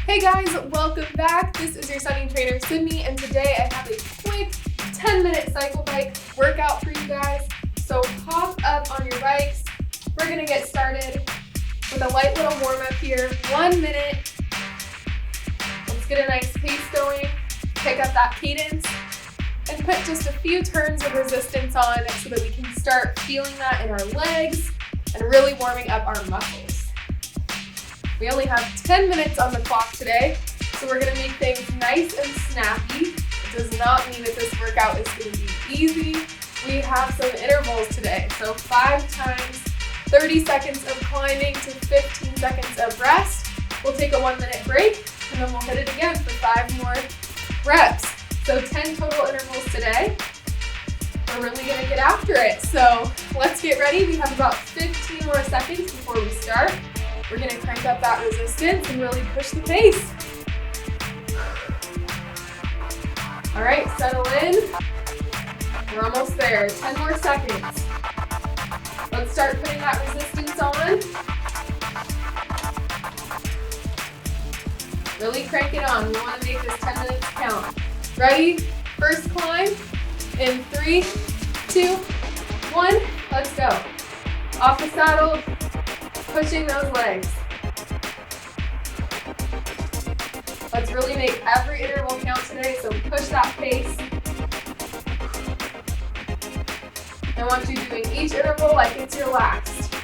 Hey guys, welcome back. This is your Sunny Trainer, Sydney, and today I have a quick 10-minute cycle bike workout for you guys. So hop up on your bikes. We're gonna get started with a light little warm-up here. 1 minute. Let's get a nice pace going. Pick up that cadence and put just a few turns of resistance on so that we can start feeling that in our legs and really warming up our muscles. We only have 10 minutes on the clock today, so we're gonna make things nice and snappy. It does not mean that this workout is gonna be easy. We have some intervals today, so 5 times 30 seconds of climbing to 15 seconds of rest. We'll take a 1 minute break, and then we'll hit it again for 5 more reps. So 10 total intervals today. We're really gonna get after it. So let's get ready. We have about 15 more seconds before we start. We're gonna crank up that resistance and really push the pace. All right, settle in. We're almost there, 10 more seconds. Let's start putting that resistance on. Really crank it on. We wanna make this 10 minutes count. Ready? First climb in 3, 2, 1, let's go. Off the saddle, pushing those legs. Let's really make every interval count today, so push that pace. I want you doing each interval like it's your last.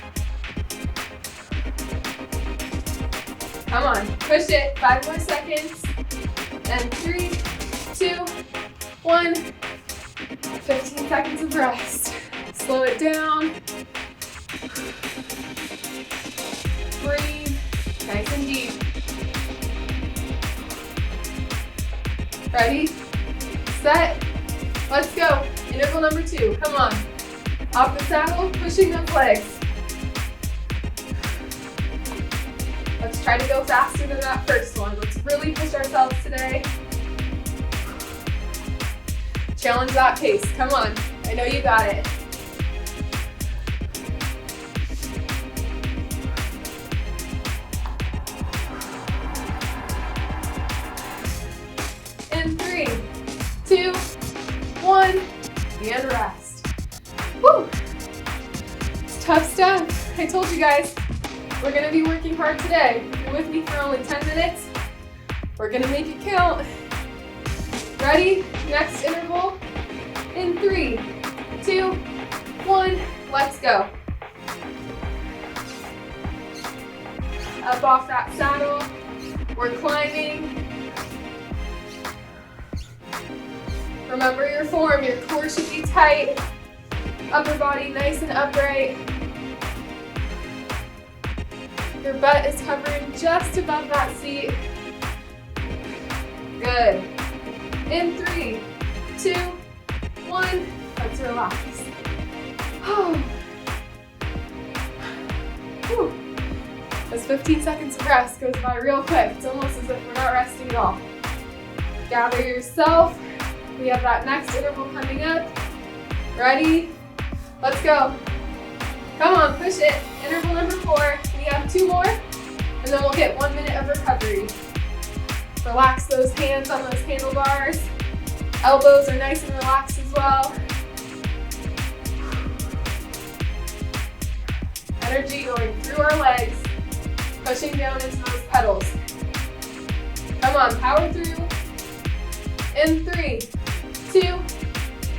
Come on, push it, 5 more seconds. And 3, 2, 1, 15 seconds of rest. Slow it down. Breathe, nice and deep. Ready, set, let's go. Interval number 2, come on. Off the saddle, pushing those legs. Let's try to go faster than that first one. Let's really push ourselves today. Challenge that pace, come on. I know you got it. In 3, 2, 1, and rest. Woo! It's tough stuff. I told you guys, we're gonna be working hard today. If you're with me for only 10 minutes, we're gonna make it count. Ready? Next interval. In 3, 2, 1, let's go. Up off that saddle. We're climbing. Remember your form, your core should be tight. Upper body nice and upright. Your butt is hovering just above that seat. Good. In 3, 2, 1, let's relax. This 15 seconds of rest goes by real quick. It's almost as if we're not resting at all. Gather yourself. We have that next interval coming up. Ready? Let's go. Come on, push it. Interval number 4. We have 2 more, and then we'll hit 1 minute of recovery. Relax those hands on those handlebars. Elbows are nice and relaxed as well. Energy going through our legs, pushing down into those pedals. Come on, power through. In 3, 2,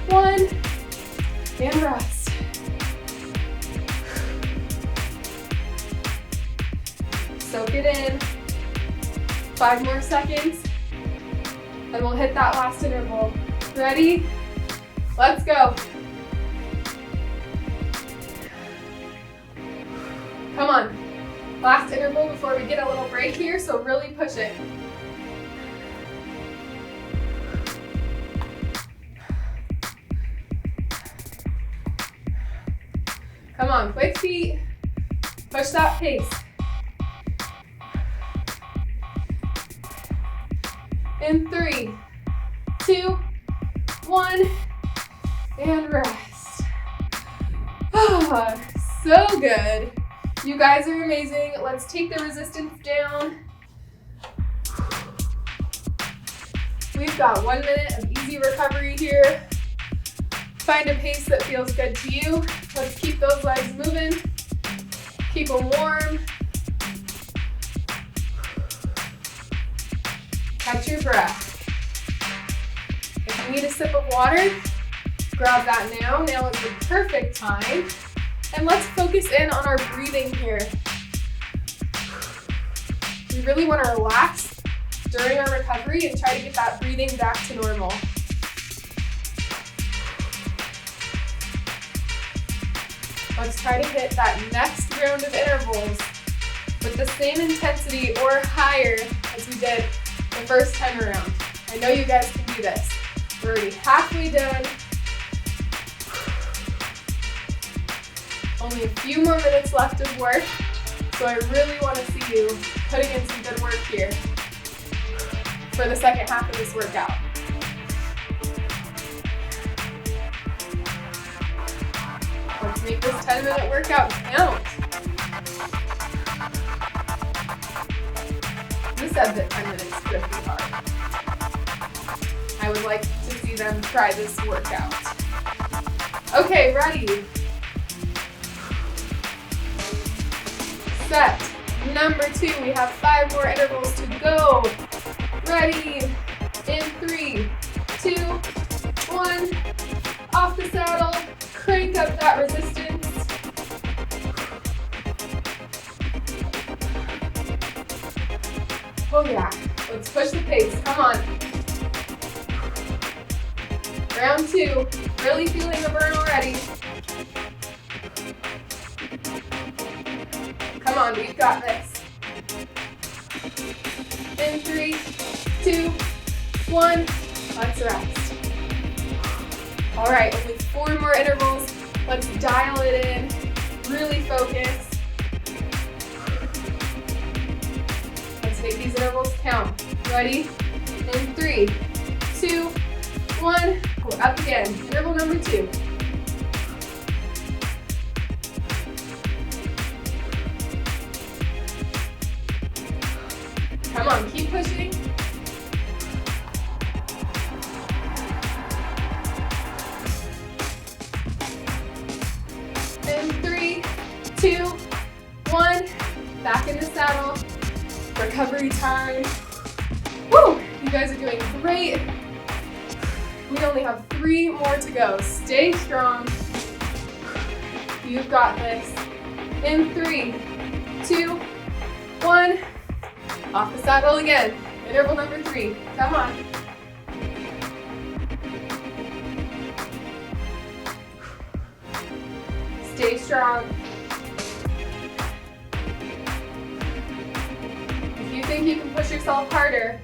1, and rest. Soak it in. 5 more seconds, and we'll hit that last interval. Ready? Let's go. Come on. Last interval before we get a little break here, so really push it. Come on, quick feet. Push that pace. In 3, 2, 1, and rest. So good. You guys are amazing. Let's take the resistance down. We've got 1 minute of easy recovery here. Find a pace that feels good to you. Let's keep those legs moving. Keep them warm. Catch your breath. If you need a sip of water, grab that now. Now is the perfect time. And let's focus in on our breathing here. We really want to relax during our recovery and try to get that breathing back to normal. Let's try to hit that next round of intervals with the same intensity or higher as we did the first time around. I know you guys can do this. We're already halfway done. Only a few more minutes left of work, so I really want to see you putting in some good work here for the second half of this workout. Let's make this 10-minute workout count. Who said that 10 minutes could be hard? I would like to see them try this workout. Okay, ready? Set. Number 2, we have 5 more intervals to go. Ready? In 3, 2, 1. Off the saddle. Crank up that resistance. Oh yeah, let's push the pace, come on. Round 2, really feeling the burn already. Come on, we've got this. In 3, 2, 1, let's rest. All right, only 4 more intervals. Let's dial it in, really focus. Let's make these intervals count. Ready? In 3, 2, 1, go up again. Interval number 2. Come on, keep pushing. In 3, 2, 1, back in the saddle. Recovery time. Woo! You guys are doing great. We only have 3 more to go. Stay strong. You've got this. In 3, 2, 1. Off the saddle again. Interval number 3. Come on. Stay strong. If you think you can push yourself harder,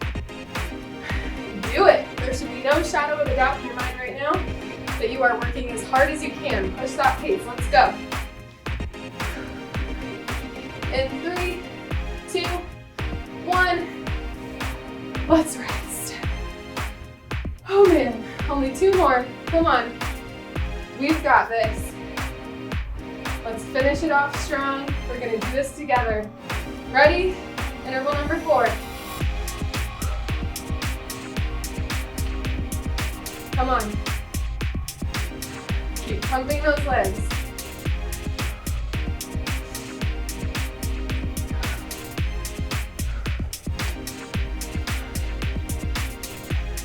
do it. There should be no shadow of a doubt in your mind right now that you are working as hard as you can. Push that pace. Let's go. In 3, 2, 1. Let's rest. Oh man, only 2 more. Come on. We've got this. Let's finish it off strong. We're gonna do this together. Ready? Interval number 4. Come on. Keep pumping those legs.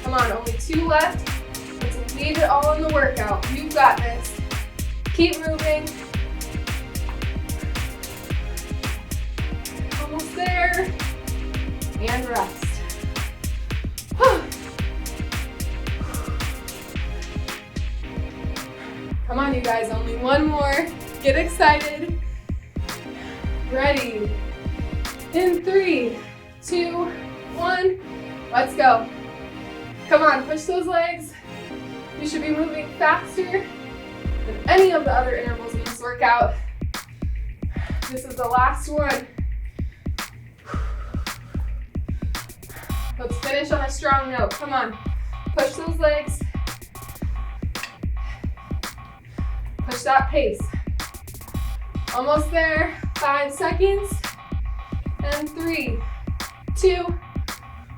Come on, only 2 left. Let's leave it all in the workout. You've got this. Keep moving. Almost there. And rest. Come on, you guys, only 1 more. Get excited. Ready. In 3, 2, 1. Let's go. Come on, push those legs. You should be moving faster than any of the other intervals in this workout. This is the last one. Let's finish on a strong note. Come on, push those legs. Push that pace. Almost there. 5 seconds. And 3, 2,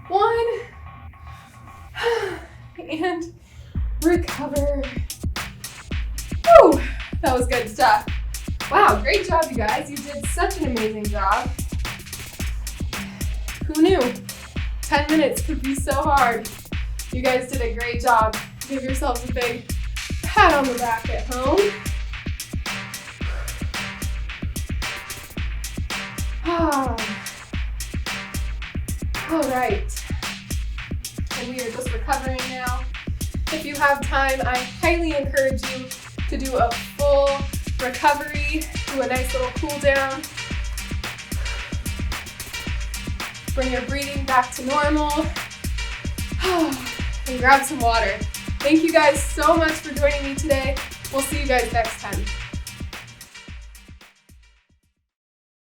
1. And recover. Whew, that was good stuff. Wow, great job, you guys. You did such an amazing job. Who knew? 10 minutes could be so hard. You guys did a great job. Give yourselves a big pat on the back at home. All right. And we are just recovering now. If you have time, I highly encourage you to do a full recovery, do a nice little cool down. Bring your breathing back to normal. And grab some water. Thank you guys so much for joining me today. We'll see you guys next time.